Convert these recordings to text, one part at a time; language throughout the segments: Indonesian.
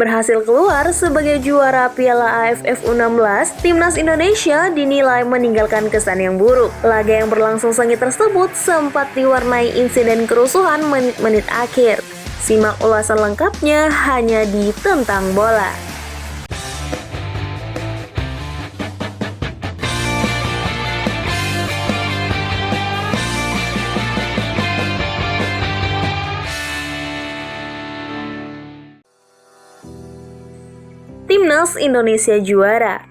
Berhasil keluar sebagai juara Piala AFF U16, Timnas Indonesia dinilai meninggalkan kesan yang buruk. Laga yang berlangsung sengit tersebut sempat diwarnai insiden kerusuhan menit-menit akhir. Simak ulasan lengkapnya hanya di Tentang Bola. Timnas Indonesia juara.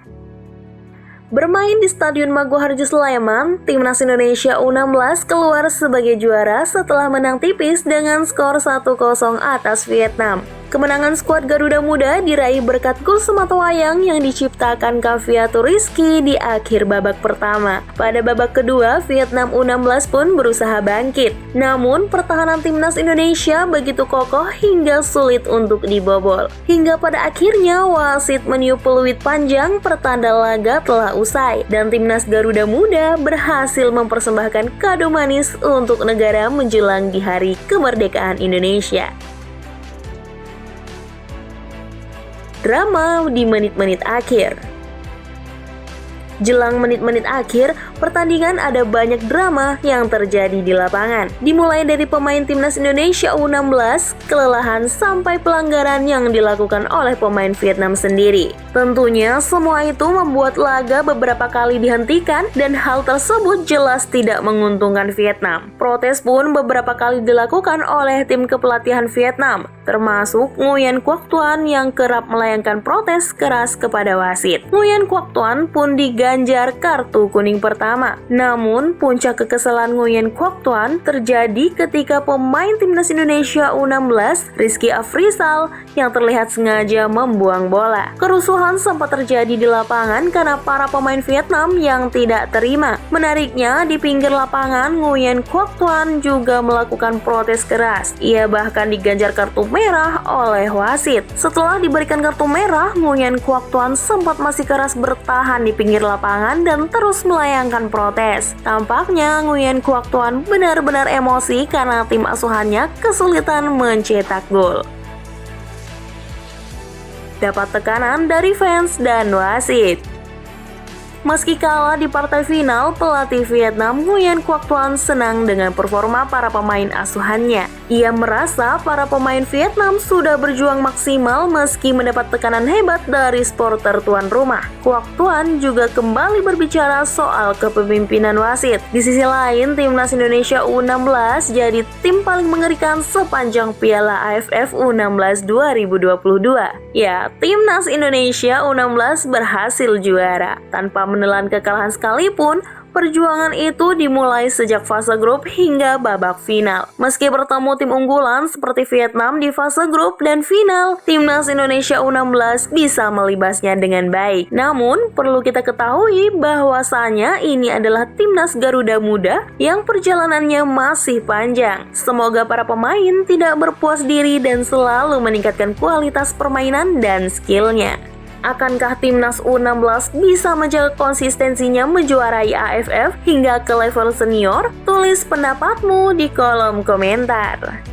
Bermain di Stadion Maguwo Harjo Sleman, Timnas Indonesia U16 keluar sebagai juara setelah menang tipis dengan skor 1-0 atas Vietnam. Kemenangan skuad Garuda Muda diraih berkat gol sematawayang yang diciptakan Cafiato Rizky di akhir babak pertama. Pada babak kedua, Vietnam U16 pun berusaha bangkit. Namun, pertahanan Timnas Indonesia begitu kokoh hingga sulit untuk dibobol. Hingga pada akhirnya wasit meniup peluit panjang pertanda laga telah usai. Dan Timnas Garuda Muda berhasil mempersembahkan kado manis untuk negara menjelang di Hari Kemerdekaan Indonesia. Drama di menit-menit akhir. Jelang menit-menit akhir, pertandingan ada banyak drama yang terjadi di lapangan. Dimulai dari pemain Timnas Indonesia U16, kelelahan sampai pelanggaran yang dilakukan oleh pemain Vietnam sendiri. Tentunya semua itu membuat laga beberapa kali dihentikan dan hal tersebut jelas tidak menguntungkan Vietnam. Protes pun beberapa kali dilakukan oleh tim kepelatihan Vietnam, termasuk Nguyen Quoc Tuan yang kerap melayangkan protes keras kepada wasit. Nguyen Quoc Tuan pun diganjar kartu kuning pertama. Namun, puncak kekesalan Nguyen Quoc Tuan terjadi ketika pemain Timnas Indonesia U16, Rizky Afrizal, yang terlihat sengaja membuang bola. Kerusuhan sempat terjadi di lapangan karena para pemain Vietnam yang tidak terima. Menariknya, di pinggir lapangan, Nguyen Quoc Tuan juga melakukan protes keras. Ia bahkan diganjar kartu merah oleh wasit. Setelah diberikan kartu merah, Nguyen Quoc Tuan sempat masih keras bertahan di pinggir lapangan dan terus melayangkan protes. Tampaknya Nguyen Quoc Tuan benar-benar emosi karena tim asuhannya kesulitan mencetak gol. Dapat tekanan dari fans dan wasit. Meski kalah di partai final, pelatih Vietnam Nguyen Quoc Tuan senang dengan performa para pemain asuhannya. Ia merasa para pemain Vietnam sudah berjuang maksimal meski mendapat tekanan hebat dari supporter tuan rumah. Quoc Tuan juga kembali berbicara soal kepemimpinan wasit. Di sisi lain, Timnas Indonesia U16 jadi tim paling mengerikan sepanjang Piala AFF U16 2022. Ya, Timnas Indonesia U16 berhasil juara. Tanpa menelan kekalahan sekalipun, perjuangan itu dimulai sejak fase grup hingga babak final. Meski bertemu tim unggulan seperti Vietnam di fase grup dan final, Timnas Indonesia U16 bisa melibasnya dengan baik. Namun, perlu kita ketahui bahwasanya ini adalah Timnas Garuda Muda yang perjalanannya masih panjang. Semoga para pemain tidak berpuas diri dan selalu meningkatkan kualitas permainan dan skillnya. Akankah Timnas U16 bisa menjaga konsistensinya menjuarai AFF hingga ke level senior? Tulis pendapatmu di kolom komentar.